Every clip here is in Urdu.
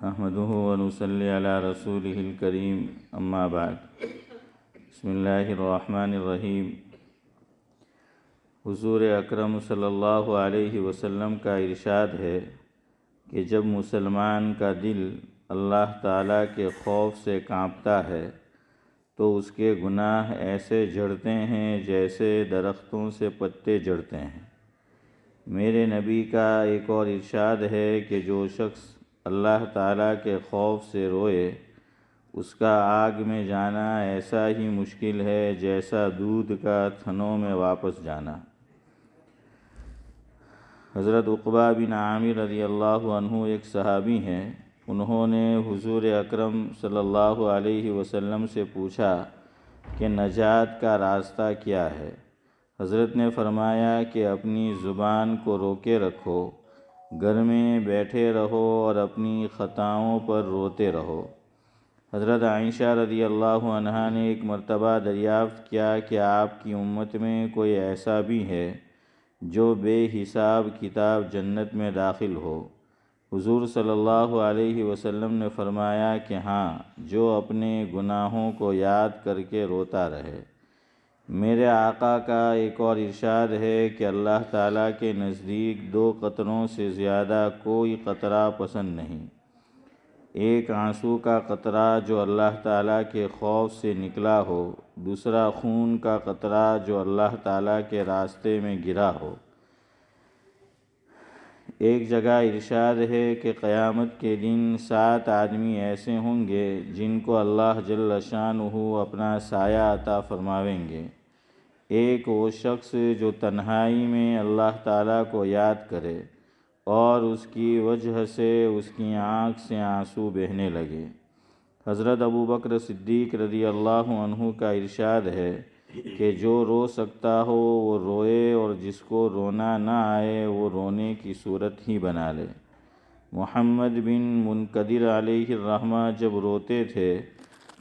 احمدہ ونصلی علی رسولہ الکریم اما بعد بسم اللہ الرحمن الرحیم۔ حضور اکرم صلی اللہ علیہ وسلم کا ارشاد ہے کہ جب مسلمان کا دل اللہ تعالیٰ کے خوف سے کانپتا ہے تو اس کے گناہ ایسے جھڑتے ہیں جیسے درختوں سے پتے جھڑتے ہیں۔ میرے نبی کا ایک اور ارشاد ہے کہ جو شخص اللہ تعالیٰ کے خوف سے روئے اس کا آگ میں جانا ایسا ہی مشکل ہے جیسا دودھ کا تھنوں میں واپس جانا۔ حضرت عقبہ بن عامر رضی اللہ عنہ ایک صحابی ہیں۔ انہوں نے حضور اکرم صلی اللہ علیہ وسلم سے پوچھا کہ نجات کا راستہ کیا ہے؟ حضرت نے فرمایا کہ اپنی زبان کو روکے رکھو، گھر میں بیٹھے رہو اور اپنی خطاؤں پر روتے رہو۔ حضرت عائشہ رضی اللہ عنہا نے ایک مرتبہ دریافت کیا کہ آپ کی امت میں کوئی ایسا بھی ہے جو بے حساب کتاب جنت میں داخل ہو؟ حضور صلی اللہ علیہ وسلم نے فرمایا کہ ہاں، جو اپنے گناہوں کو یاد کر کے روتا رہے۔ میرے آقا کا ایک اور ارشاد ہے کہ اللہ تعالیٰ کے نزدیک 2 قطروں سے زیادہ کوئی قطرہ پسند نہیں۔ ایک آنسو کا قطرہ جو اللہ تعالیٰ کے خوف سے نکلا ہو، دوسرا خون کا قطرہ جو اللہ تعالیٰ کے راستے میں گرا ہو۔ ایک جگہ ارشاد ہے کہ قیامت کے دن 7 آدمی ایسے ہوں گے جن کو اللہ جل شانہ اپنا سایہ عطا فرماویں گے۔ ایک وہ شخص جو تنہائی میں اللہ تعالیٰ کو یاد کرے اور اس کی وجہ سے اس کی آنکھ سے آنسو بہنے لگے۔ حضرت ابوبکر صدیق رضی اللہ عنہ کا ارشاد ہے کہ جو رو سکتا ہو وہ روئے اور جس کو رونا نہ آئے وہ رونے کی صورت ہی بنا لے۔ محمد بن منقدر علیہ الرحمہ جب روتے تھے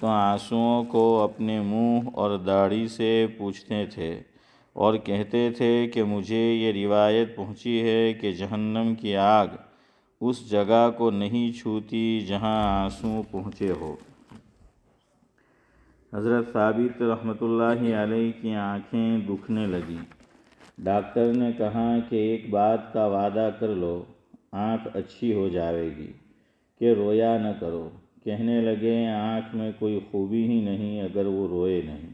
تو آنسوؤں کو اپنے منہ اور داڑھی سے پوچھتے تھے اور کہتے تھے کہ مجھے یہ روایت پہنچی ہے کہ جہنم کی آگ اس جگہ کو نہیں چھوتی جہاں آنسو پہنچے ہو۔ حضرت ثابت رحمۃ اللہ علیہ کی آنکھیں دکھنے لگیں۔ ڈاکٹر نے کہا کہ ایک بات کا وعدہ کر لو، آنکھ اچھی ہو جائے گی، کہ رویا نہ کرو۔ کہنے لگے آنکھ میں کوئی خوبی ہی نہیں اگر وہ روئے نہیں۔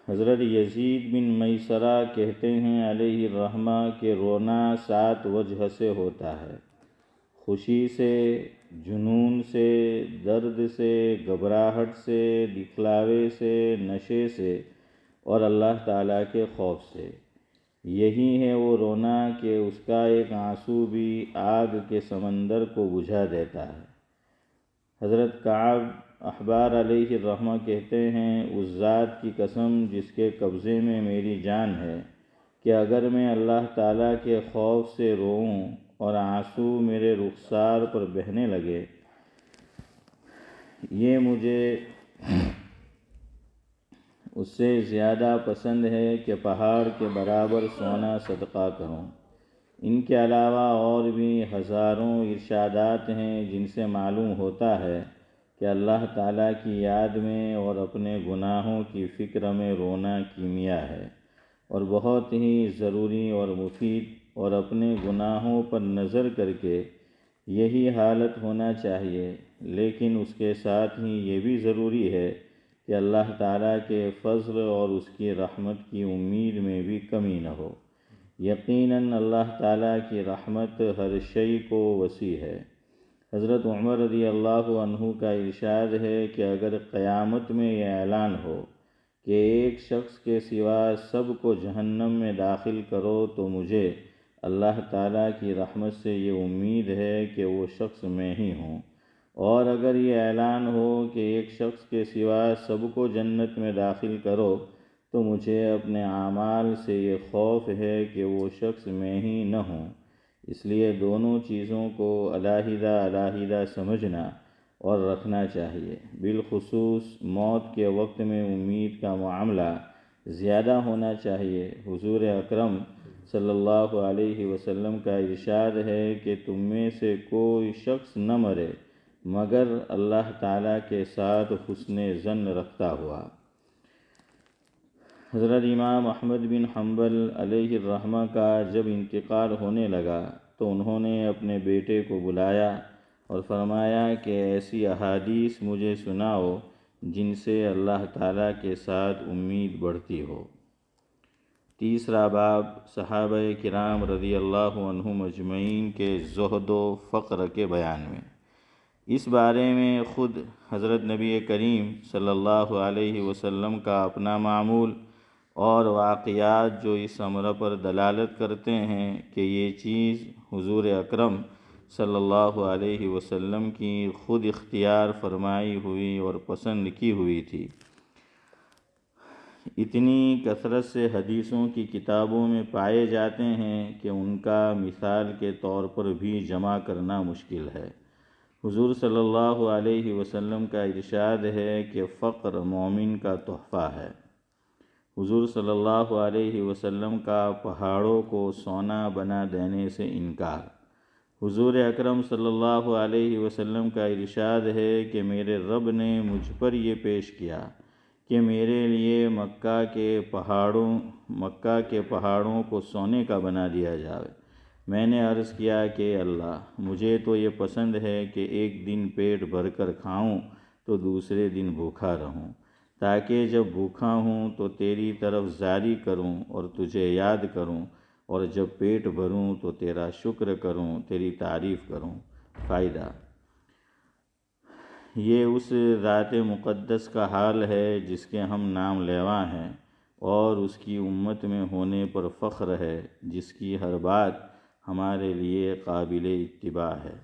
حضرت یزید بن میسرہ کہتے ہیں علیہ الرحمہ کہ رونا 7 وجہ سے ہوتا ہے: خوشی سے، جنون سے، درد سے، گھبراہٹ سے، دکھلاوے سے، نشے سے اور اللہ تعالیٰ کے خوف سے۔ یہی ہے وہ رونا کہ اس کا ایک آنسو بھی آگ کے سمندر کو بجھا دیتا ہے۔ حضرت کعب احبار علیہ الرحمہ کہتے ہیں اس ذات کی قسم جس کے قبضے میں میری جان ہے کہ اگر میں اللہ تعالیٰ کے خوف سے روؤں اور آنسو میرے رخسار پر بہنے لگے، یہ مجھے اس سے زیادہ پسند ہے کہ پہاڑ کے برابر سونا صدقہ کروں۔ ان کے علاوہ اور بھی ہزاروں ارشادات ہیں جن سے معلوم ہوتا ہے کہ اللہ تعالیٰ کی یاد میں اور اپنے گناہوں کی فکر میں رونا کیمیا ہے اور بہت ہی ضروری اور مفید، اور اپنے گناہوں پر نظر کر کے یہی حالت ہونا چاہیے، لیکن اس کے ساتھ ہی یہ بھی ضروری ہے کہ اللہ تعالیٰ کے فضل اور اس کی رحمت کی امید میں بھی کمی نہ ہو۔ یقیناً اللہ تعالیٰ کی رحمت ہر شے کو وسیع ہے۔ حضرت عمر رضی اللہ عنہ کا ارشاد ہے کہ اگر قیامت میں یہ اعلان ہو کہ ایک شخص کے سوا سب کو جہنم میں داخل کرو تو مجھے اللہ تعالیٰ کی رحمت سے یہ امید ہے کہ وہ شخص میں ہی ہوں، اور اگر یہ اعلان ہو کہ ایک شخص کے سوا سب کو جنت میں داخل کرو تو مجھے اپنے اعمال سے یہ خوف ہے کہ وہ شخص میں ہی نہ ہوں۔ اس لیے دونوں چیزوں کو علیحدہ علیحدہ سمجھنا اور رکھنا چاہیے۔ بالخصوص موت کے وقت میں امید کا معاملہ زیادہ ہونا چاہیے۔ حضور اکرم صلی اللہ علیہ وسلم کا ارشاد ہے کہ تم میں سے کوئی شخص نہ مرے مگر اللہ تعالیٰ کے ساتھ حسن ظن رکھتا ہوا۔ حضرت امام احمد بن حنبل علیہ الرحمہ کا جب انتقال ہونے لگا تو انہوں نے اپنے بیٹے کو بلایا اور فرمایا کہ ایسی احادیث مجھے سناؤ جن سے اللہ تعالیٰ کے ساتھ امید بڑھتی ہو۔ تیسرا باب صحابہ کرام رضی اللہ عنہم اجمعین کے زہد و فقر کے بیان میں۔ اس بارے میں خود حضرت نبی کریم صلی اللہ علیہ وسلم کا اپنا معمول اور واقعات جو اس امر پر دلالت کرتے ہیں کہ یہ چیز حضور اکرم صلی اللہ علیہ وسلم کی خود اختیار فرمائی ہوئی اور پسند کی ہوئی تھی۔ اتنی کثرت سے حدیثوں کی کتابوں میں پائے جاتے ہیں کہ ان کا مثال کے طور پر بھی جمع کرنا مشکل ہے۔ حضور صلی اللہ علیہ وسلم کا ارشاد ہے کہ فقر مومن کا تحفہ ہے۔ حضور صلی اللہ علیہ وسلم کا پہاڑوں کو سونا بنا دینے سے انکار۔ حضور اکرم صلی اللہ علیہ وسلم کا ارشاد ہے کہ میرے رب نے مجھ پر یہ پیش کیا کہ میرے لیے مکہ کے پہاڑوں کو سونے کا بنا دیا جائے۔ میں نے عرض کیا کہ اللہ، مجھے تو یہ پسند ہے کہ ایک دن پیٹ بھر کر کھاؤں تو دوسرے دن بھوکا رہوں، تاکہ جب بھوکا ہوں تو تیری طرف زاری کروں اور تجھے یاد کروں، اور جب پیٹ بھروں تو تیرا شکر کروں، تیری تعریف کروں۔ فائدہ: یہ اس ذات مقدس کا حال ہے جس کے ہم نام لیوا ہیں، اور اس کی امت میں ہونے پر فخر ہے، جس کی ہر بات ہمارے لیے قابل اتباع ہے۔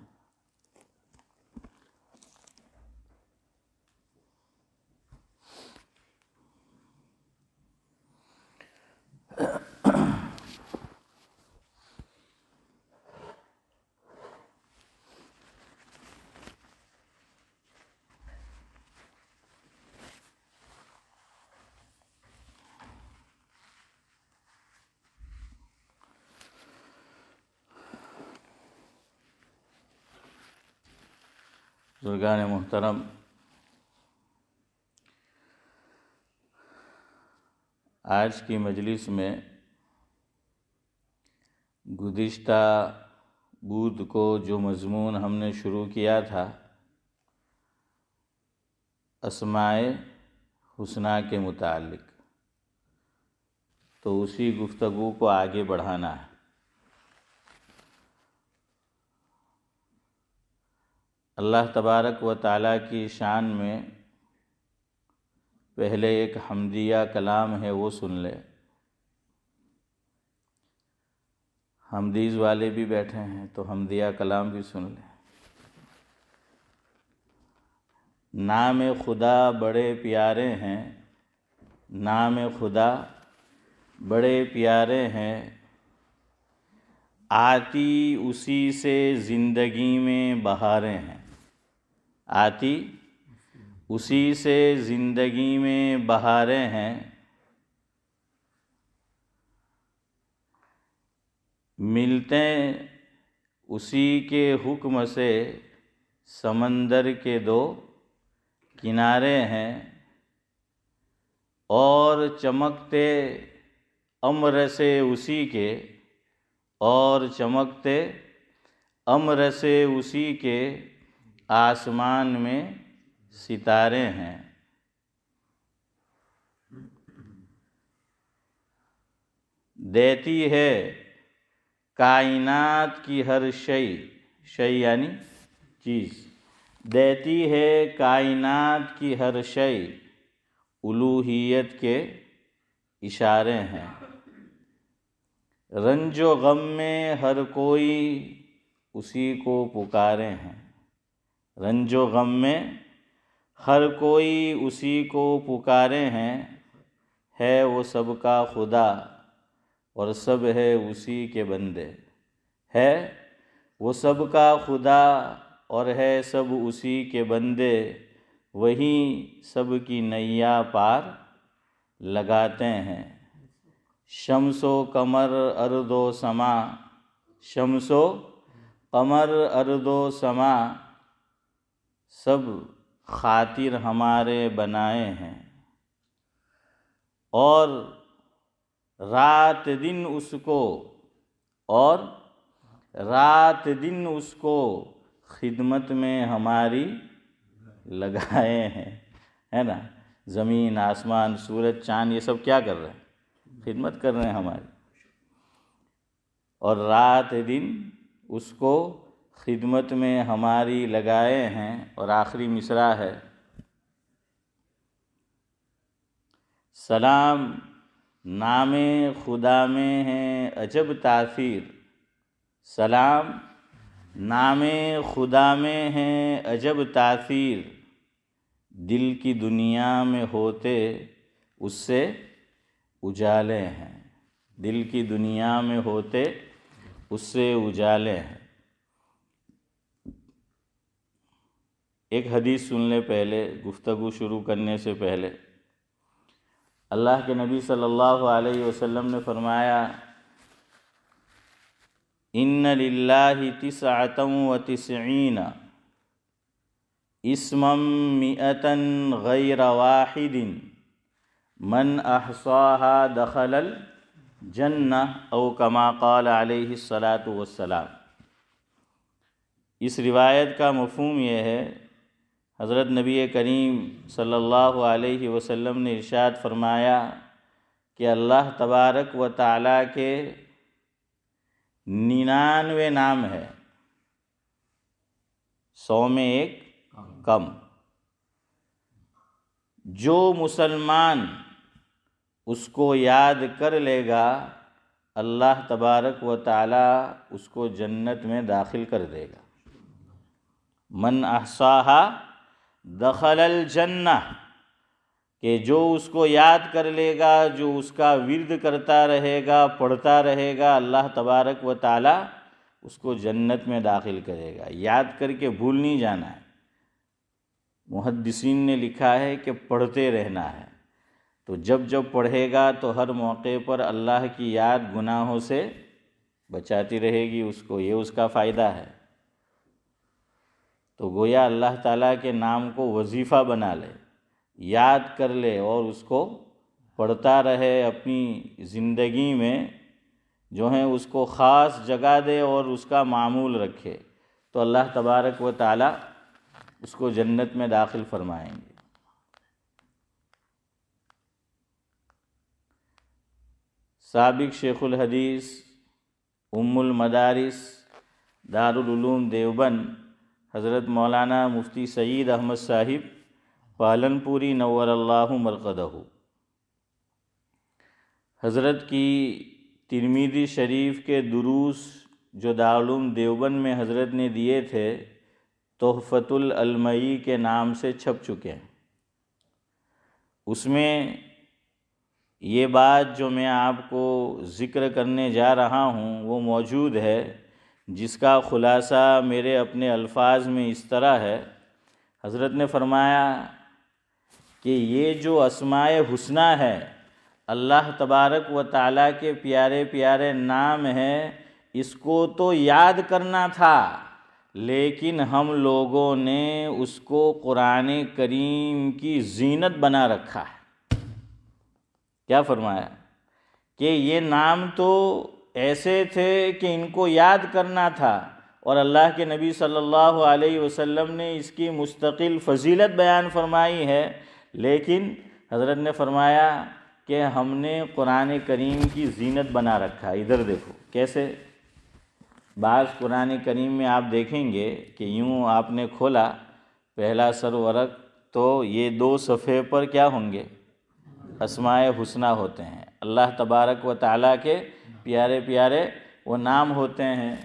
بزرگان محترم، آج کی مجلس میں گزشتہ بدھ کو جو مضمون ہم نے شروع کیا تھا اسماء حسنہ کے متعلق، تو اسی گفتگو کو آگے بڑھانا ہے۔ اللہ تبارک و تعالیٰ کی شان میں پہلے ایک حمدیہ کلام ہے، وہ سن لے۔ حمدیز والے بھی بیٹھے ہیں تو حمدیہ کلام بھی سن لیں۔ نام خدا بڑے پیارے ہیں، نام خدا بڑے پیارے ہیں، آتی اسی سے زندگی میں بہاریں ہیں، آتی اسی سے زندگی میں بہاریں ہیں، ملتے اسی کے حکم سے سمندر کے دو کنارے ہیں، اور چمکتے امر سے اسی کے، اور چمکتے امر سے اسی کے آسمان میں ستارے ہیں۔ دیتی ہے کائنات کی ہر شے یعنی چیز، دیتی ہے کائنات کی ہر شے، الوہیت کے اشارے ہیں۔ رنج و غم میں ہر کوئی اسی کو پکارے ہیں، رنج و غم میں ہر کوئی اسی کو پکارے ہیں، ہے وہ سب کا خدا اور سب ہے اسی کے بندے، ہے وہ سب کا خدا اور ہے سب اسی کے بندے، وہی سب کی نیا پار لگاتے ہیں۔ شمس و قمر ارض و سما، شمس و قمر ارض و سما سب خاطر ہمارے بنائے ہیں، اور رات دن اس کو، اور رات دن اس کو خدمت میں ہماری لگائے ہیں، ہے نا؟ زمین، آسمان، سورج، چاند، یہ سب کیا کر رہے ہیں؟ خدمت کر رہے ہیں ہماری، اور رات دن اس کو خدمت میں ہماری لگائے ہیں۔ اور آخری مصرع ہے، سلام نام خدا میں ہے عجب تاثیر، سلام نام خدا میں ہے عجب تاثیر، دل کی دنیا میں ہوتے اس سے اجالے ہیں، دل کی دنیا میں ہوتے اس سے اجالے ہیں۔ ایک حدیث سن لے پہلے گفتگو شروع کرنے سے پہلے۔ اللہ کے نبی صلی اللہ علیہ وسلم نے فرمایا، ان للہ 99 اسما 100 غیر واحد من احصاها دخل الجنہ او کما قال علیہ الصلاۃ والسلام۔ اس روایت کا مفہوم یہ ہے، حضرت نبی کریم صلی اللہ علیہ وسلم نے ارشاد فرمایا کہ اللہ تبارک و تعالیٰ کے 99 نام ہے، 100 میں ایک کم۔ جو مسلمان اس کو یاد کر لے گا، اللہ تبارک و تعالیٰ اس کو جنت میں داخل کر دے گا۔ من احصاها دخل الجنہ، کہ جو اس کو یاد کر لے گا، جو اس کا ورد کرتا رہے گا، پڑھتا رہے گا، اللہ تبارک و تعالیٰ اس کو جنت میں داخل کرے گا۔ یاد کر کے بھول نہیں جانا ہے، محدثین نے لکھا ہے کہ پڑھتے رہنا ہے، تو جب جب پڑھے گا تو ہر موقع پر اللہ کی یاد گناہوں سے بچاتی رہے گی اس کو، یہ اس کا فائدہ ہے۔ تو گویا اللہ تعالیٰ کے نام کو وظیفہ بنا لے، یاد کر لے اور اس کو پڑھتا رہے، اپنی زندگی میں جو ہے اس کو خاص جگہ دے اور اس کا معمول رکھے، تو اللہ تبارک و تعالیٰ اس کو جنت میں داخل فرمائیں گے۔ سابق شیخ الحدیث، ام المدارس، دارالعلوم دیوبند، حضرت مولانا مفتی سعید احمد صاحب پالنپوری نور اللہ مرقدہ، حضرت کی ترمذی شریف کے دروس جو دارالعلوم دیوبند میں حضرت نے دیے تھے، تحفۃ العلمئی کے نام سے چھپ چکے ہیں۔ اس میں یہ بات جو میں آپ کو ذکر کرنے جا رہا ہوں وہ موجود ہے، جس کا خلاصہ میرے اپنے الفاظ میں اس طرح ہے۔ حضرت نے فرمایا کہ یہ جو اسماء حسنی ہے، اللہ تبارک و تعالیٰ کے پیارے پیارے نام ہیں، اس کو تو یاد کرنا تھا، لیکن ہم لوگوں نے اس کو قرآن کریم کی زینت بنا رکھا ہے۔ کیا فرمایا؟ کہ یہ نام تو ایسے تھے کہ ان کو یاد کرنا تھا، اور اللہ کے نبی صلی اللہ علیہ وسلم نے اس کی مستقل فضیلت بیان فرمائی ہے، لیکن حضرت نے فرمایا کہ ہم نے قرآن کریم کی زینت بنا رکھا۔ ادھر دیکھو کیسے، بعض قرآن کریم میں آپ دیکھیں گے کہ یوں آپ نے کھولا پہلا سرورق، تو یہ 2 صفحے پر کیا ہوں گے؟ اسماء حسنی ہوتے ہیں، اللہ تبارک و تعالیٰ کے پیارے پیارے وہ نام ہوتے ہیں،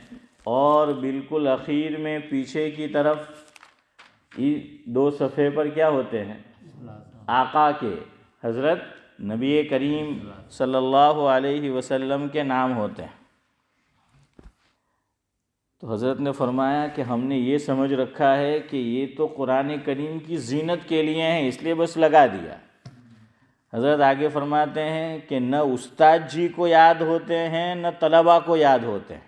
اور بالکل اخیر میں پیچھے کی طرف 2 صفحے پر کیا ہوتے ہیں؟ آقا کے، حضرت نبی کریم صلی اللہ علیہ وسلم کے نام ہوتے ہیں۔ تو حضرت نے فرمایا کہ ہم نے یہ سمجھ رکھا ہے کہ یہ تو قرآن کریم کی زینت کے لیے ہیں، اس لیے بس لگا دیا۔ حضرت آگے فرماتے ہیں کہ نہ استاد جی کو یاد ہوتے ہیں نہ طلباء کو یاد ہوتے ہیں۔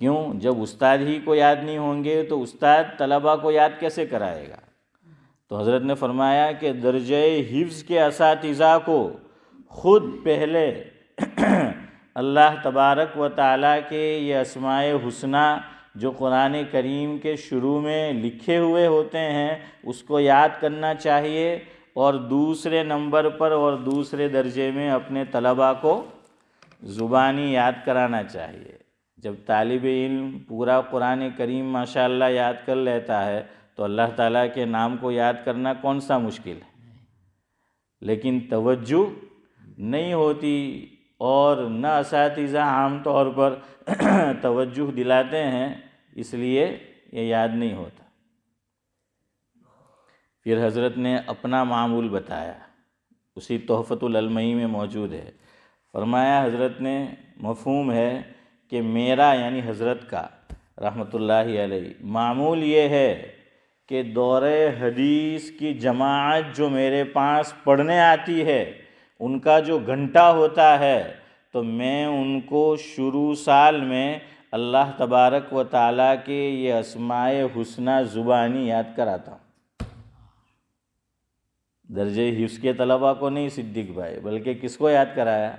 کیوں؟ جب استاد ہی کو یاد نہیں ہوں گے تو استاد طلباء کو یاد کیسے کرائے گا؟ تو حضرت نے فرمایا کہ درجہ حفظ کے اساتذہ کو خود پہلے اللہ تبارک و تعالیٰ کے یہ اسماء حسنی جو قرآن کریم کے شروع میں لکھے ہوئے ہوتے ہیں اس کو یاد کرنا چاہیے، اور دوسرے نمبر پر اور دوسرے درجے میں اپنے طلباء کو زبانی یاد کرانا چاہیے۔ جب طالب علم پورا قرآن کریم ماشاءاللہ یاد کر لیتا ہے تو اللہ تعالیٰ کے نام کو یاد کرنا کون سا مشکل ہے، لیکن توجہ نہیں ہوتی اور نہ اساتذہ عام طور پر توجہ دلاتے ہیں، اس لیے یہ یاد نہیں ہوتا۔ پھر حضرت نے اپنا معمول بتایا، اسی تحفۃ العلمی میں موجود ہے۔ فرمایا حضرت نے مفہوم ہے کہ میرا یعنی حضرت کا رحمۃ اللہ علیہ معمول یہ ہے کہ دور حدیث کی جماعت جو میرے پاس پڑھنے آتی ہے ان کا جو گھنٹہ ہوتا ہے تو میں ان کو شروع سال میں اللہ تبارک و تعالیٰ کے یہ اسماء حسنی زبانی یاد کراتا ہوں۔ درجہ حفظ کے طلباء کو نہیں صدیق بھائی، بلکہ کس کو یاد کرایا؟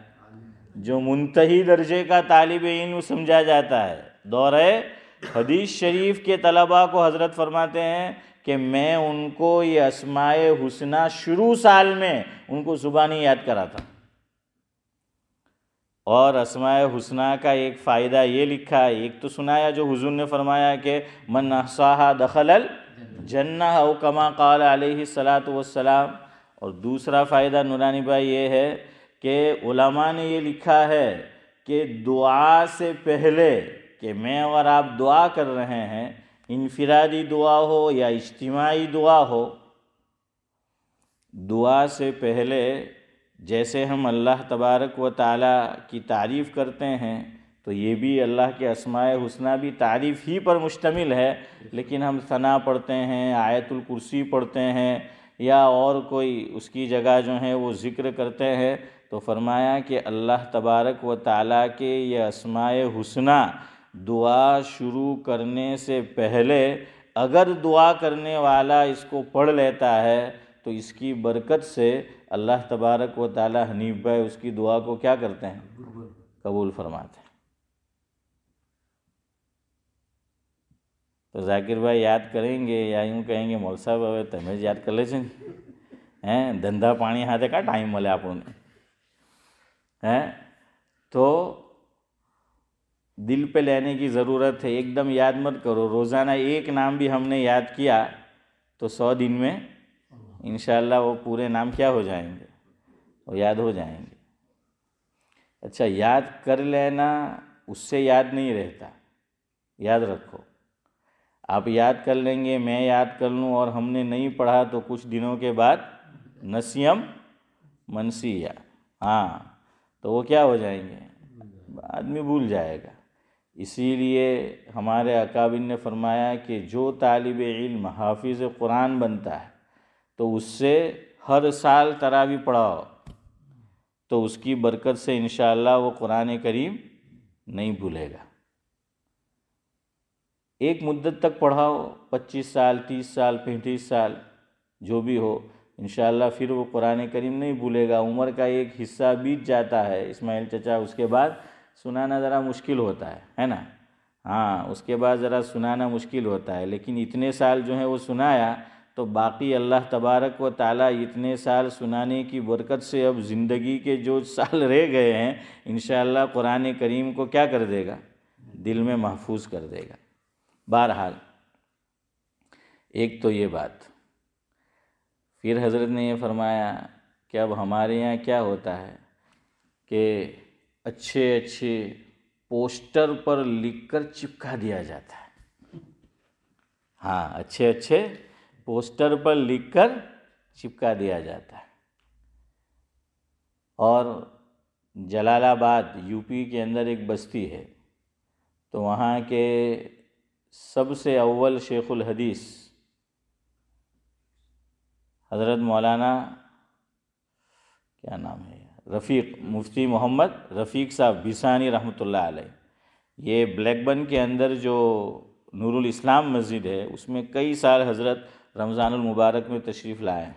جو منتہی درجے کا طالب علم سمجھا جاتا ہے۔ دورہ حدیث شریف کے طلباء کو حضرت فرماتے ہیں کہ میں ان کو یہ اسماء حسنی شروع سال میں ان کو زبانی یاد کراتا ہوں۔ اور اسماء حسنی کا ایک فائدہ یہ لکھا ہے، ایک تو سنایا جو حضور نے فرمایا کہ من احصاها دخل الجنہ او کما قال علیہ الصلاۃ والسلام، اور دوسرا فائدہ نورانی بھائی یہ ہے کہ علماء نے یہ لکھا ہے کہ دعا سے پہلے کہ میں اور آپ دعا کر رہے ہیں، انفرادی دعا ہو یا اجتماعی دعا ہو، دعا سے پہلے جیسے ہم اللہ تبارک و تعالیٰ کی تعریف کرتے ہیں تو یہ بھی اللہ کے اسماء حسنی بھی تعریف ہی پر مشتمل ہے، لیکن ہم ثنا پڑھتے ہیں، آیت الکرسی پڑھتے ہیں یا اور کوئی اس کی جگہ جو ہے وہ ذکر کرتے ہیں، تو فرمایا کہ اللہ تبارک و تعالیٰ کے یہ اسماء حسنی دعا شروع کرنے سے پہلے اگر دعا کرنے والا اس کو پڑھ لیتا ہے تو اس کی برکت سے اللہ تبارک و تعالیٰ حنیف بھائی اس کی دعا کو کیا کرتے ہیں؟ قبول فرماتے ہیں۔ تو ذاکر بھائی یاد کریں گے یا یوں کہیں گے مول صاحب હવે તમે જ યાદ કરી લેજો ને ધંધા પાણી હાથે કા ટાઈમ મળે આપણને تو دل پہ لینے کی ضرورت ہے، ایک دم یاد مت کرو، روزانہ ایک نام بھی ہم نے یاد کیا تو 100 دن میں انشاءاللہ وہ پورے نام کیا ہو جائیں گے؟ وہ یاد ہو جائیں گے۔ اچھا، یاد کر لینا اس سے یاد نہیں رہتا، یاد رکھو، آپ یاد کر لیں گے، میں یاد کر لوں اور ہم نے نہیں پڑھا تو کچھ دنوں کے بعد نسیم منسیہ، تو وہ کیا ہو جائیں گے؟ آدمی بھول جائے گا۔ اسی لیے ہمارے اکابر نے فرمایا کہ جو طالب علم حافظ قرآن بنتا ہے تو اس سے ہر سال تراویح پڑھاؤ تو اس کی برکت سے انشاءاللہ وہ قرآن کریم نہیں بھولے گا۔ ایک مدت تک پڑھاؤ، 25 سال 30 سال 35 سال جو بھی ہو، انشاءاللہ پھر وہ قرآن کریم نہیں بھولے گا۔ عمر کا ایک حصہ بیت جاتا ہے اسماعیل چچا، اس کے بعد سنانا ذرا مشکل ہوتا ہے نا، اس کے بعد ذرا سنانا مشکل ہوتا ہے، لیکن اتنے سال جو ہے وہ سنایا تو باقی اللہ تبارک و تعالیٰ اتنے سال سنانے کی برکت سے اب زندگی کے جو سال رہ گئے ہیں انشاءاللہ قرآن کریم کو کیا کر دے گا؟ دل میں محفوظ کر دے گا۔ بہرحال ایک تو یہ بات، پھر حضرت نے یہ فرمایا کہ اب ہمارے یہاں کیا ہوتا ہے کہ اچھے اچھے پوسٹر پر لکھ کر چپکا دیا جاتا ہے، اچھے اچھے پوسٹر پر لکھ کر چپکا دیا جاتا ہے۔ اور جلال آباد یو پی کے اندر ایک بستی ہے، تو وہاں کے سب سے اول شیخ الحدیث حضرت مولانا کیا نام ہے، رفیق، مفتی محمد رفیق صاحب بھیسانی رحمۃ اللہ علیہ، یہ بلیک بن کے اندر جو نور الاسلام مسجد ہے اس میں کئی سال حضرت رمضان المبارک میں تشریف لائے ہیں.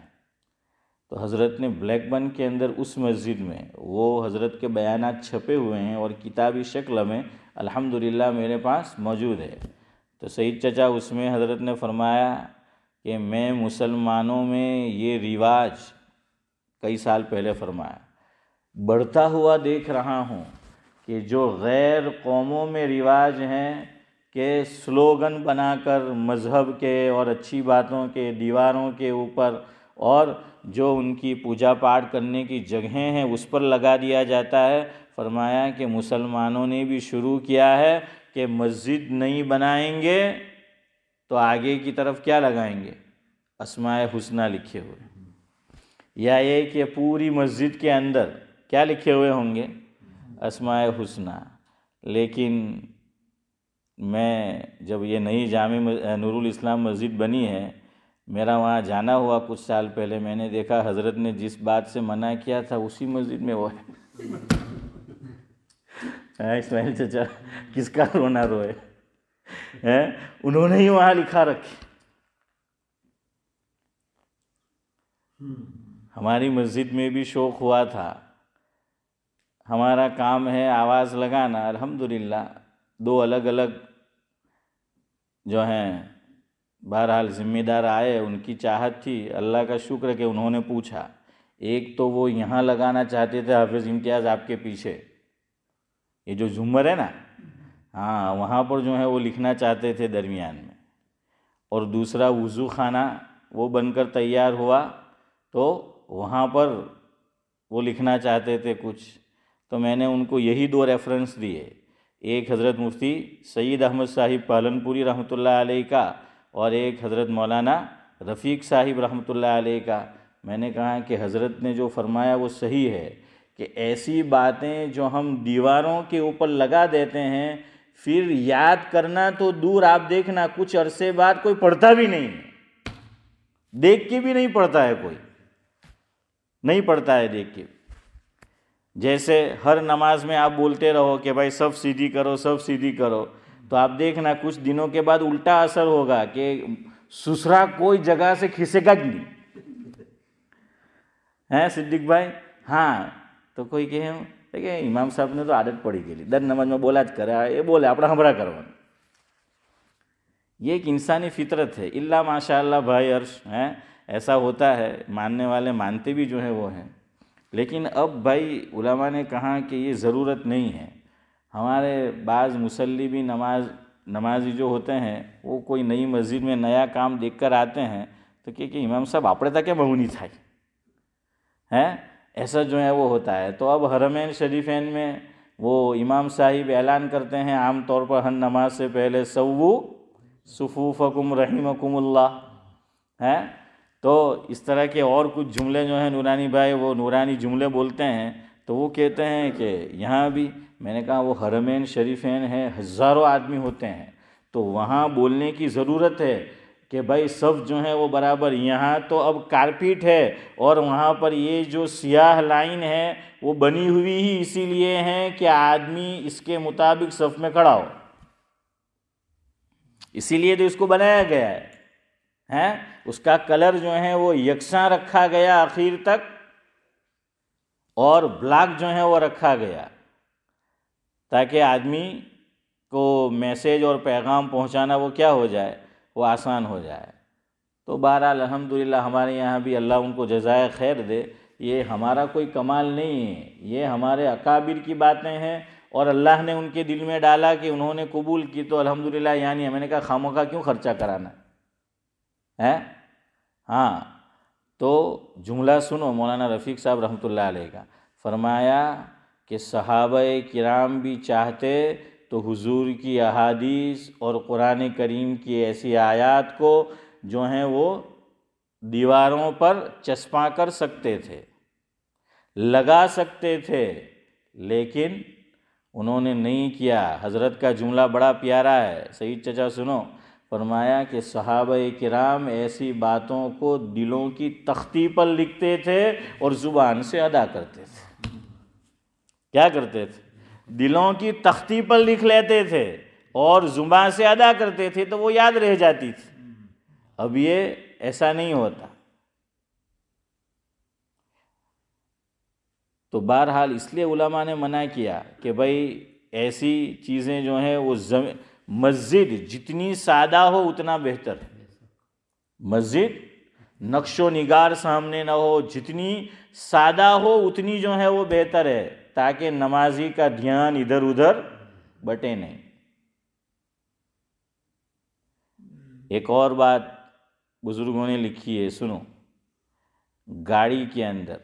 تو حضرت نے بلیک بن کے اندر اس مسجد میں وہ حضرت کے بیانات چھپے ہوئے ہیں اور کتابی شکل میں الحمدللہ میرے پاس موجود ہے. تو سعید چچا اس میں حضرت نے فرمایا کہ میں مسلمانوں میں یہ رواج کئی سال پہلے فرمایا بڑھتا ہوا دیکھ رہا ہوں کہ جو غیر قوموں میں رواج ہیں کہ سلوگن بنا کر مذہب کے اور اچھی باتوں کے دیواروں کے اوپر اور جو ان کی پوجا پاٹ کرنے کی جگہیں ہیں اس پر لگا دیا جاتا ہے. فرمایا کہ مسلمانوں نے بھی شروع کیا ہے کہ مسجد نہیں بنائیں گے تو آگے کی طرف کیا لگائیں گے، اسماء حسنہ لکھے ہوئے، یا یہ کہ پوری مسجد کے اندر کیا لکھے ہوئے ہوں گے، اسماء حسنہ. لیکن میں جب یہ نئی جامع نور الاسلام مسجد بنی ہے، میرا وہاں جانا ہوا کچھ سال پہلے، میں نے دیکھا حضرت نے جس بات سے منع کیا تھا اسی مسجد میں وہ ہے. اسماعیل چچا کس کا رونا روئے، انہوں نے ہی وہاں لکھا رکھے. ہماری مسجد میں بھی شوق ہوا تھا، ہمارا کام ہے آواز لگانا. الحمدللہ 2 الگ الگ جو ہیں بہرحال ذمہ دار آئے، ان کی چاہت تھی، اللہ کا شکر کہ انہوں نے پوچھا. ایک تو وہ یہاں لگانا چاہتے تھے حافظ امتیاز آپ کے پیچھے، یہ جو جھومر ہے نا، ہاں وہاں پر جو ہے وہ لکھنا چاہتے تھے درمیان میں. اور دوسرا وضو خانہ وہ بن کر تیار ہوا تو وہاں پر وہ لکھنا چاہتے تھے کچھ. تو میں نے ان کو یہی 2 ریفرنس دیے، ایک حضرت مفتی سید احمد صاحب پالنپوری رحمۃ اللہ علیہ کا اور ایک حضرت مولانا رفیق صاحب رحمۃ اللہ علیہ کا. میں نے کہا کہ حضرت نے جو فرمایا وہ صحیح ہے کہ ایسی باتیں جو ہم دیواروں کے اوپر لگا دیتے ہیں پھر یاد کرنا تو دور، آپ دیکھنا کچھ عرصے بعد کوئی پڑھتا بھی نہیں، دیکھ کے بھی نہیں پڑھتا ہے، کوئی نہیں پڑھتا ہے دیکھ کے. جیسے ہر نماز میں آپ بولتے رہو کہ بھائی سب سیدھی کرو، سب سیدھی کرو، تو آپ دیکھنا کچھ دنوں کے بعد الٹا اثر ہوگا کہ سسرا کوئی جگہ سے کھسے گا نہیں ہے صدیق بھائی. ہاں تو کوئی کہ امام صاحب نے تو عادت پڑی گئی در نماز میں بولا જ کرے، یہ بولے اپنا ہمراہ کروانا. یہ ایک انسانی فطرت ہے، اللہ ماشاء اللہ بھائی عرش ہے، ایسا ہوتا ہے، ماننے والے مانتے بھی جو ہیں وہ ہیں. لیکن اب بھائی علماء نے کہا کہ یہ ضرورت نہیں ہے. ہمارے بعض مصلی بھی نمازی جو ہوتے ہیں وہ کوئی نئی مسجد میں نیا کام دیکھ کر آتے ہیں تو کہ امام صاحب آپ تک کیا بہو نہیں تھا ہے، ایسا جو ہے وہ ہوتا ہے. تو اب حرمین شریفین میں وہ امام صاحب اعلان کرتے ہیں عام طور پر ہر نماز سے پہلے سووا صفوفکم رحمکم اللہ ہے. تو اس طرح کے اور کچھ جملے جو ہیں نورانی بھائی وہ نورانی جملے بولتے ہیں. تو وہ کہتے ہیں کہ یہاں بھی، میں نے کہا وہ حرمین شریفین ہیں، ہزاروں آدمی ہوتے ہیں، تو وہاں بولنے کی ضرورت ہے کہ بھائی سب جو ہیں وہ برابر. یہاں تو اب کارپیٹ ہے اور وہاں پر یہ جو سیاہ لائن ہے وہ بنی ہوئی ہی اسی لیے ہیں کہ آدمی اس کے مطابق صف میں کھڑا ہو، اسی لیے تو اس کو بنایا گیا ہے. اس کا کلر جو ہے وہ یکساں رکھا گیا آخر تک، اور بلاک جو ہے وہ رکھا گیا تاکہ آدمی کو میسیج اور پیغام پہنچانا وہ کیا ہو جائے، وہ آسان ہو جائے. تو بہرحال الحمدللہ ہمارے یہاں بھی اللہ ان کو جزائے خیر دے. یہ ہمارا کوئی کمال نہیں ہے، یہ ہمارے اکابر کی باتیں ہیں اور اللہ نے ان کے دل میں ڈالا کہ انہوں نے قبول کی تو الحمدللہ. یعنی میں نے کہا خامخواہ کیوں خرچہ کرانا ہے. ہاں تو جملہ سنو مولانا رفیق صاحب رحمۃ اللہ علیہ کا. فرمایا کہ صحابہ کرام بھی چاہتے تو حضور کی احادیث اور قرآن کریم کی ایسی آیات کو جو ہیں وہ دیواروں پر چسپاں کر سکتے تھے، لگا سکتے تھے، لیکن انہوں نے نہیں کیا. حضرت کا جملہ بڑا پیارا ہے، سعید چچا سنو. فرمایا کہ صحابہ کرام ایسی باتوں کو دلوں کی تختی پر لکھتے تھے اور زبان سے ادا کرتے تھے۔ کیا کرتے تھے؟ دلوں کی تختی پر لکھ لیتے تھے اور زبان سے ادا کرتے تھے تو وہ یاد رہ جاتی تھی۔ اب یہ ایسا نہیں ہوتا۔ تو بہرحال اس لیے علماء نے منع کیا کہ بھئی ایسی چیزیں جو ہیں وہ مسجد جتنی سادہ ہو اتنا بہتر ہے۔ مسجد نقش و نگار سامنے نہ ہو، جتنی سادہ ہو اتنی جو ہے وہ بہتر ہے، تاکہ نمازی کا دھیان ادھر ادھر بٹے نہیں۔ ایک اور بات بزرگوں نے لکھی ہے، سنو۔ گاڑی کے اندر،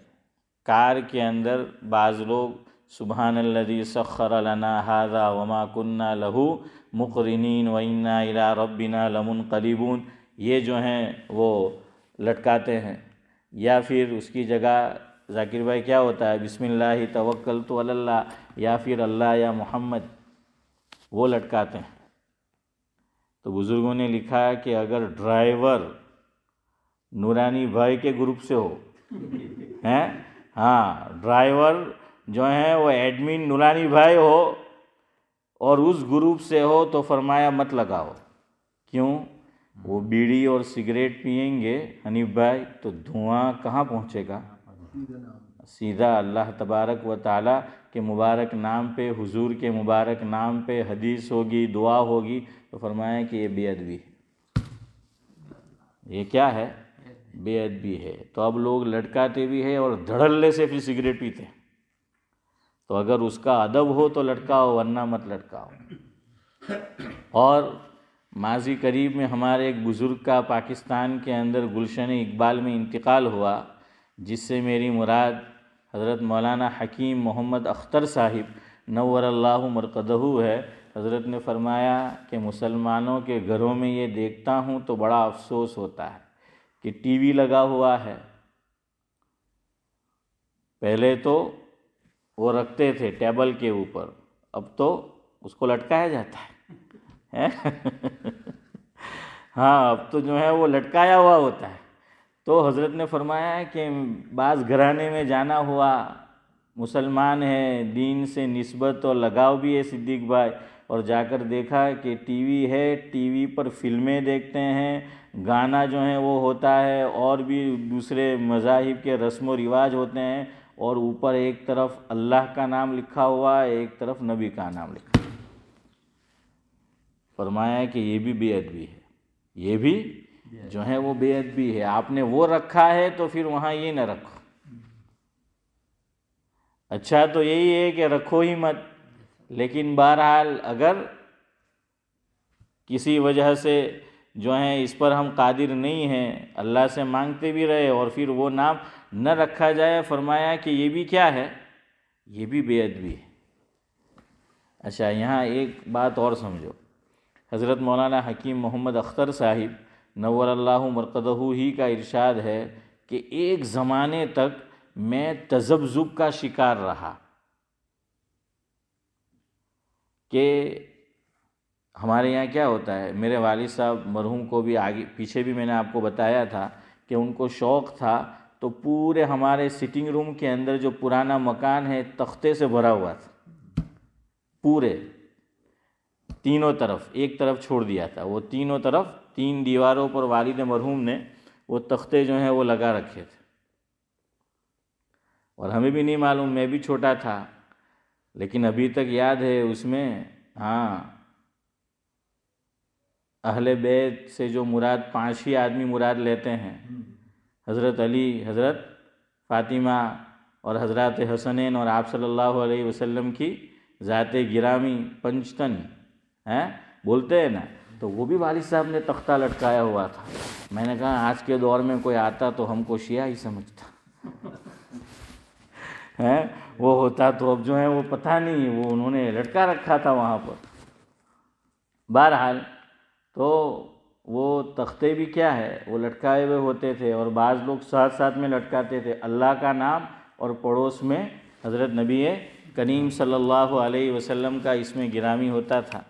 کار کے اندر بعض لوگ سبحان الذی سخر لنا ھذا وما کننا لہ مقرنین وانا الی ربنا لمنقلبون، یہ جو ہیں وہ لٹکاتے ہیں۔ یا پھر اس کی جگہ ذاکر بھائی کیا ہوتا ہے؟ بسم اللہ توکلت علی اللہ، یا پھر اللہ یا محمد، وہ لٹکاتے ہیں۔ تو بزرگوں نے لکھا کہ اگر ڈرائیور نورانی بھائی کے گروپ سے ہو، ہاں ڈرائیور جو ہیں وہ ایڈمن نورانی بھائی ہو اور اس گروپ سے ہو تو فرمایا مت لگاؤ۔ کیوں؟ وہ بیڑی اور سگریٹ پئیں گے حنیف بھائی تو دھواں کہاں پہنچے گا؟ سیدھا اللہ تبارک و تعالیٰ کے مبارک نام پہ، حضور کے مبارک نام پہ حدیث ہوگی، دعا ہوگی، تو فرمایا کہ یہ بے ادبی ہے۔ یہ کیا ہے؟ بے ادبی ہے۔ تو اب لوگ لٹکاتے بھی ہے اور دھڑلے سے پھر سگریٹ پیتے ہیں۔ تو اگر اس کا ادب ہو تو لٹکاؤ، ورنہ مت لٹکاؤ۔ اور ماضی قریب میں ہمارے ایک بزرگ کا پاکستان کے اندر گلشن اقبال میں انتقال ہوا، جس سے میری مراد حضرت مولانا حکیم محمد اختر صاحب نور اللہ مرقدہ ہے۔ حضرت نے فرمایا کہ مسلمانوں کے گھروں میں یہ دیکھتا ہوں تو بڑا افسوس ہوتا ہے کہ ٹی وی لگا ہوا ہے۔ پہلے تو وہ رکھتے تھے ٹیبل کے اوپر، اب تو اس کو لٹکایا جاتا ہے۔ ہاں اب تو جو ہے وہ لٹکایا ہوا ہوتا ہے۔ تو حضرت نے فرمایا کہ بعض گھرانے میں جانا ہوا، مسلمان ہے، دین سے نسبت اور لگاؤ بھی ہے صدیق بھائی، اور جا کر دیکھا کہ ٹی وی ہے، ٹی وی پر فلمیں دیکھتے ہیں، گانا جو ہے وہ ہوتا ہے، اور بھی دوسرے مذاہب کے رسم و رواج ہوتے ہیں، اور اوپر ایک طرف اللہ کا نام لکھا ہوا ہے، ایک طرف نبی کا نام لکھا ہے۔ فرمایا کہ یہ بھی بے ادبی ہے، یہ بھی جو ہے وہ بے ادبی ہے۔ آپ نے وہ رکھا ہے تو پھر وہاں یہ نہ رکھو۔ اچھا تو یہی ہے کہ رکھو ہی مت، لیکن بہرحال اگر کسی وجہ سے جو ہیں اس پر ہم قادر نہیں ہیں، اللہ سے مانگتے بھی رہے اور پھر وہ نام نہ رکھا جائے، فرمایا کہ یہ بھی کیا ہے؟ یہ بھی بے ادبی ہے۔ اچھا یہاں ایک بات اور سمجھو، حضرت مولانا حکیم محمد اختر صاحب نور اللہ مرقدہ ہی کا ارشاد ہے کہ ایک زمانے تک میں تذبذب کا شکار رہا کہ ہمارے یہاں کیا ہوتا ہے، میرے والد صاحب مرحوم کو بھی آگے پیچھے بھی میں نے آپ کو بتایا تھا کہ ان کو شوق تھا، تو پورے ہمارے سٹنگ روم کے اندر جو پرانا مکان ہے تختے سے بھرا ہوا تھا، پورے تینوں طرف، ایک طرف چھوڑ دیا تھا، وہ تینوں طرف 3 دیواروں پر والد مرحوم نے وہ تختے جو ہیں وہ لگا رکھے تھے، اور ہمیں بھی نہیں معلوم، میں بھی چھوٹا تھا، لیکن ابھی تک یاد ہے اس میں ہاں اہل بیت سے جو مراد 5 ہی آدمی مراد لیتے ہیں، حضرت علی، حضرت فاطمہ اور حضرات حسنین اور آپ صلی اللہ علیہ وسلم کی ذات گرامی پنجتن بولتے ہیں نا، تو وہ بھی والد صاحب نے تختہ لٹکایا ہوا تھا۔ میں نے کہا آج کے دور میں کوئی آتا تو ہم کو شیعہ ہی سمجھتا وہ ہوتا تو اب جو ہے وہ پتہ نہیں، وہ انہوں نے لٹکا رکھا تھا وہاں پر۔ بہرحال تو وہ تختے بھی کیا ہے وہ لٹکائے ہوئے ہوتے تھے، اور بعض لوگ ساتھ ساتھ میں لٹکاتے تھے اللہ کا نام، اور پڑوس میں حضرت نبی کریم صلی اللہ علیہ وسلم کا اس میں گرامی ہوتا تھا۔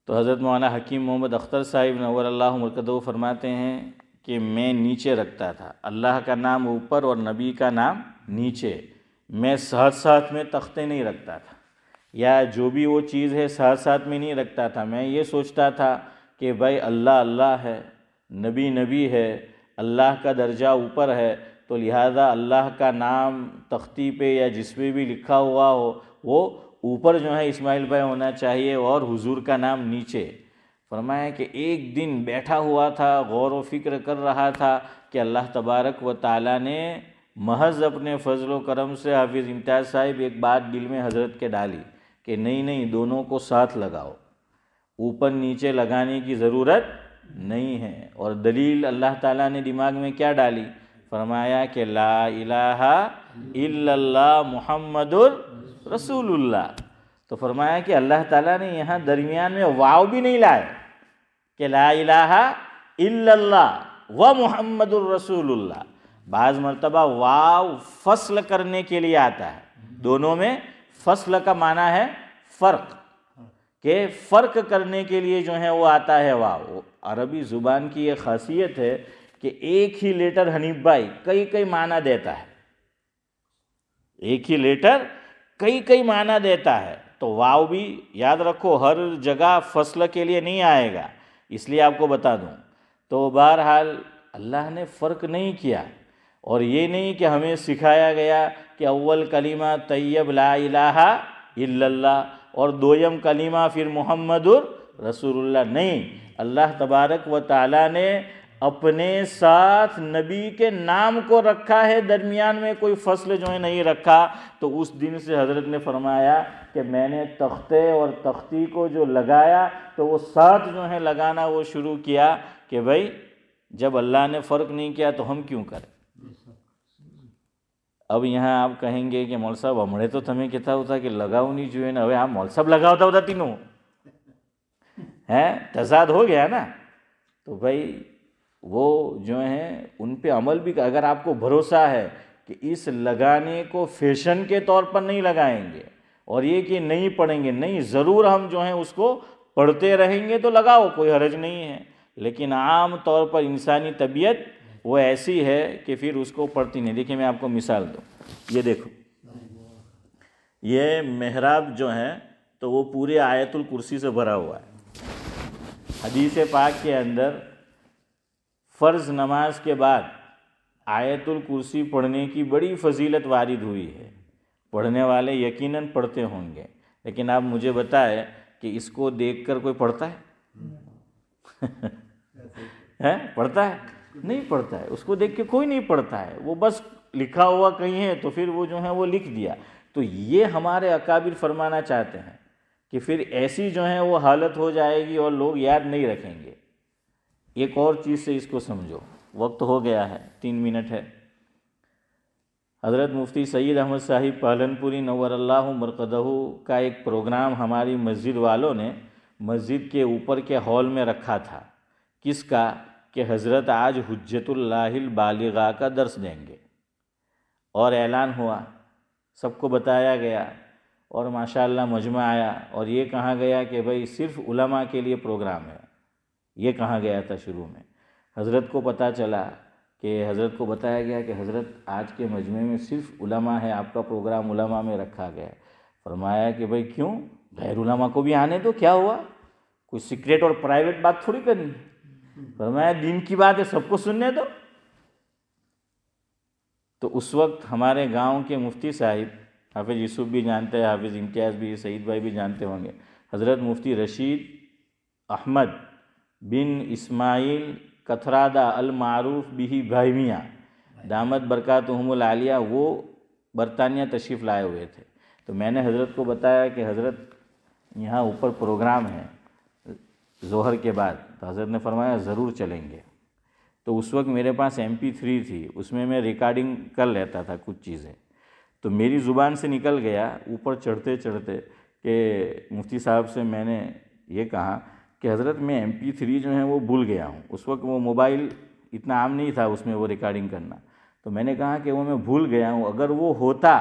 تو حضرت مولانا حکیم محمد اختر صاحب نور اللہ مرکزہ فرماتے ہیں کہ میں نیچے رکھتا تھا، اللہ کا نام اوپر اور نبی کا نام نیچے، میں ساتھ ساتھ میں تختے نہیں رکھتا تھا، یا جو بھی وہ چیز ہے ساتھ ساتھ میں نہیں رکھتا تھا۔ میں یہ سوچتا تھا کہ بھائی اللہ اللہ ہے، نبی نبی ہے، اللہ کا درجہ اوپر ہے، تو لہذا اللہ کا نام تختی پہ یا جس پہ بھی لکھا ہوا ہو وہ اوپر جو ہے اسماعیل بھائی ہونا چاہیے اور حضور کا نام نیچے۔ فرمایا کہ ایک دن بیٹھا ہوا تھا، غور و فکر کر رہا تھا کہ اللہ تبارک و تعالیٰ نے محض اپنے فضل و کرم سے حافظ امتیاز صاحب ایک بات دل میں حضرت کے ڈالی کہ نہیں دونوں کو ساتھ لگاؤ، اوپر نیچے لگانے کی ضرورت نہیں ہے۔ اور دلیل اللہ تعالیٰ نے دماغ میں کیا ڈالی؟ فرمایا کہ لا الہ الا اللہ محمد رسول اللہ۔ تو فرمایا کہ اللہ تعالیٰ نے یہاں درمیان میں واو بھی نہیں لائے کہ لا الہ الا اللہ و محمد الرسول اللہ۔ بعض مرتبہ واو فصل کرنے کے لیے آتا ہے، دونوں میں فصل کا معنی ہے فرق، کہ فرق کرنے کے لیے جو ہے وہ آتا ہے واو۔ عربی زبان کی یہ خاصیت ہے کہ ایک ہی لیٹر حنیف بھائی کئی معنی دیتا ہے، ایک ہی لیٹر کئی معنی دیتا ہے۔ تو واو بھی یاد رکھو ہر جگہ فصل کے لیے نہیں آئے گا، اس لیے آپ کو بتا دوں۔ تو بہرحال اللہ نے فرق نہیں کیا، اور یہ نہیں کہ ہمیں سکھایا گیا کہ اول کلمہ طیب لا الہ الا اللہ اور دویم کلمہ پھر محمد رسول اللہ، نہیں۔ اللہ تبارک و تعالیٰ نے اپنے ساتھ نبی کے نام کو رکھا ہے، درمیان میں کوئی فصل جو ہے نہیں رکھا۔ تو اس دن سے حضرت نے فرمایا کہ میں نے تختے اور تختی کو جو لگایا تو وہ ساتھ جو ہے لگانا وہ شروع کیا کہ بھائی جب اللہ نے فرق نہیں کیا تو ہم کیوں کریں۔ اب یہاں آپ کہیں گے کہ مول صاحب ہمڑے تو تمہیں کہتا ہوتا کہ لگاؤ نہیں جو ہے نا، ابھی آپ مول صاحب لگا ہوتا تینوں ہے، تضاد ہو گیا نا۔ تو بھائی وہ جو ہیں ان پہ عمل بھی، اگر آپ کو بھروسہ ہے کہ اس لگانے کو فیشن کے طور پر نہیں لگائیں گے اور یہ کہ نہیں پڑھیں گے، نہیں، ضرور ہم جو ہیں اس کو پڑھتے رہیں گے تو لگاؤ، کوئی حرج نہیں ہے، لیکن عام طور پر انسانی طبیعت وہ ایسی ہے کہ پھر اس کو پڑھتی نہیں۔ دیکھیں میں آپ کو مثال دوں، یہ دیکھو، یہ محراب جو ہے تو وہ پورے آیت الکرسی سے بھرا ہوا ہے۔ حدیث پاک کے اندر فرض نماز کے بعد آیت الکرسی پڑھنے کی بڑی فضیلت وارد ہوئی ہے، پڑھنے والے یقیناً پڑھتے ہوں گے، لیکن آپ مجھے بتائیں کہ اس کو دیکھ کر کوئی پڑھتا ہے؟ پڑھتا ہے؟ نہیں پڑھتا ہے، اس کو دیکھ کے کوئی نہیں پڑھتا ہے، وہ بس لکھا ہوا کہیں ہے تو پھر وہ جو ہے وہ لکھ دیا۔ تو یہ ہمارے اکابر فرمانا چاہتے ہیں کہ پھر ایسی جو ہے وہ حالت ہو جائے گی اور لوگ یاد نہیں رکھیں گے۔ ایک اور چیز سے اس کو سمجھو، وقت ہو گیا ہے، 3 منٹ ہے۔ حضرت مفتی سید احمد صاحب پالنپوری نور اللہ مرقدہ کا ایک پروگرام ہماری مسجد والوں نے مسجد کے اوپر کے ہال میں رکھا تھا۔ کس کا؟ کہ حضرت آج حجت اللہ البالغہ کا درس دیں گے، اور اعلان ہوا، سب کو بتایا گیا، اور ماشاءاللہ مجمع آیا، اور یہ کہا گیا کہ بھائی صرف علماء کے لیے پروگرام ہے، یہ کہا گیا تھا شروع میں۔ حضرت کو پتہ چلا کہ حضرت کو بتایا گیا کہ حضرت آج کے مجمع میں صرف علماء ہے، آپ کا پروگرام علماء میں رکھا گیا۔ فرمایا کہ بھائی کیوں، غیر علماء کو بھی آنے دو، کیا ہوا، کوئی سیکریٹ اور پرائیویٹ بات تھوڑی کرنی ہے۔ فرمایا دین کی بات ہے، سب کو سننے دو۔ تو اس وقت ہمارے گاؤں کے مفتی صاحب، حافظ یوسف بھی جانتے ہیں، حافظ امتیاز بھی، سعید بھائی بھی جانتے ہوں گے، حضرت مفتی رشید احمد بن اسماعیل کتھرادہ المعروف بہ بھائمیاں دامت برکاتہم العالیہ، وہ برطانیہ تشریف لائے ہوئے تھے۔ تو میں نے حضرت کو بتایا کہ حضرت یہاں اوپر پروگرام ہے ظہر کے بعد، تو حضرت نے فرمایا ضرور چلیں گے۔ تو اس وقت میرے پاس MP3 تھی، اس میں میں ریکارڈنگ کر لیتا تھا کچھ چیزیں، تو میری زبان سے نکل گیا اوپر چڑھتے چڑھتے کہ مفتی صاحب سے میں نے یہ کہا کہ حضرت میں MP3 جو ہے وہ بھول گیا ہوں۔ اس وقت وہ موبائل اتنا عام نہیں تھا اس میں وہ ریکارڈنگ کرنا، تو میں نے کہا کہ وہ میں بھول گیا ہوں، اگر وہ ہوتا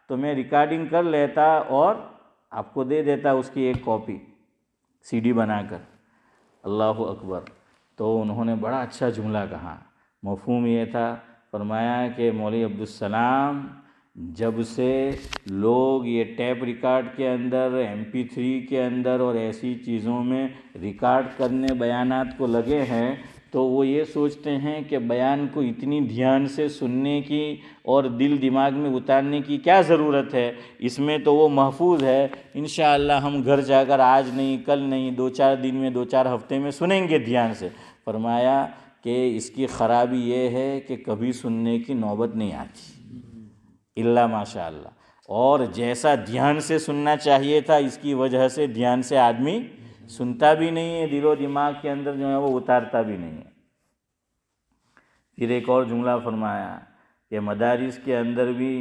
تو میں ریکارڈنگ کر لیتا اور آپ کو دے دیتا اس کی ایک کاپی، سی ڈی بنا کر، اللہ اکبر۔ تو انہوں نے بڑا اچھا جملہ کہا، مفہوم یہ تھا، فرمایا کہ مولوی عبدالسلام جب سے لوگ یہ ٹیپ ریکارڈ کے اندر، MP3 کے اندر اور ایسی چیزوں میں ریکارڈ کرنے بیانات کو لگے ہیں، تو وہ یہ سوچتے ہیں کہ بیان کو اتنی دھیان سے سننے کی اور دل دماغ میں اتارنے کی کیا ضرورت ہے، اس میں تو وہ محفوظ ہے، انشاءاللہ ہم گھر جا کر آج نہیں، کل نہیں، 2-4 دن میں، 2-4 ہفتے میں سنیں گے دھیان سے۔ فرمایا کہ اس کی خرابی یہ ہے کہ کبھی سننے کی نوبت نہیں آتی الا ماشاء اللہ، اور جیسا دھیان سے سننا چاہیے تھا اس کی وجہ سے دھیان سے آدمی سنتا بھی نہیں ہے، دل و دماغ کے اندر جو ہے وہ اتارتا بھی نہیں ہے۔ پھر ایک اور جملہ فرمایا کہ مدارس کے اندر بھی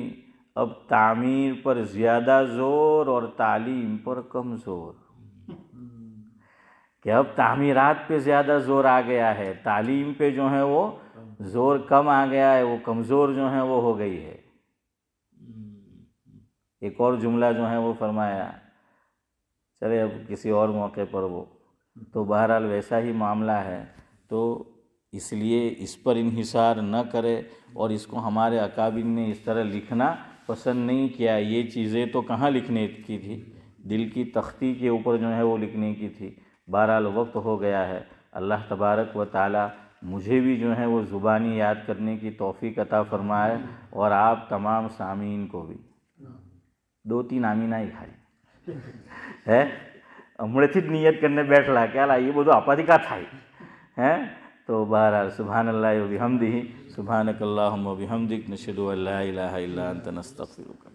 اب تعمیر پر زیادہ زور اور تعلیم پر کم زور، کہ اب تعمیرات پہ زیادہ زور آ گیا ہے، تعلیم پہ جو ہے وہ زور کم آ گیا ہے، وہ کمزور جو ہے وہ ہو گئی ہے۔ ایک اور جملہ جو ہے وہ فرمایا، چلے اب کسی اور موقع پر وہ تو بہرحال ویسا ہی معاملہ ہے، تو اس لیے اس پر انحصار نہ کرے، اور اس کو ہمارے اکابر نے اس طرح لکھنا پسند نہیں کیا۔ یہ چیزیں تو کہاں لکھنے کی تھی، دل کی تختی کے اوپر جو ہے وہ لکھنے کی تھی۔ بہرحال وقت ہو گیا ہے، اللہ تبارک و تعالی مجھے بھی جو ہے وہ زبانی یاد کرنے کی توفیق عطا فرمائے، اور آپ تمام سامعین کو بھی۔ 2-3 آمینہ ہی کھائی ہے ہمڑے تھی نیت کرنے بیٹھ رہا کیا لا یہ بدو آپادی کا تھائی ہے۔ تو بہرحال سبحان اللہ و بحمدہ، سبحانک اللہم و بحمدک، نشہد ان لا الہ الا انت، نستغفرک۔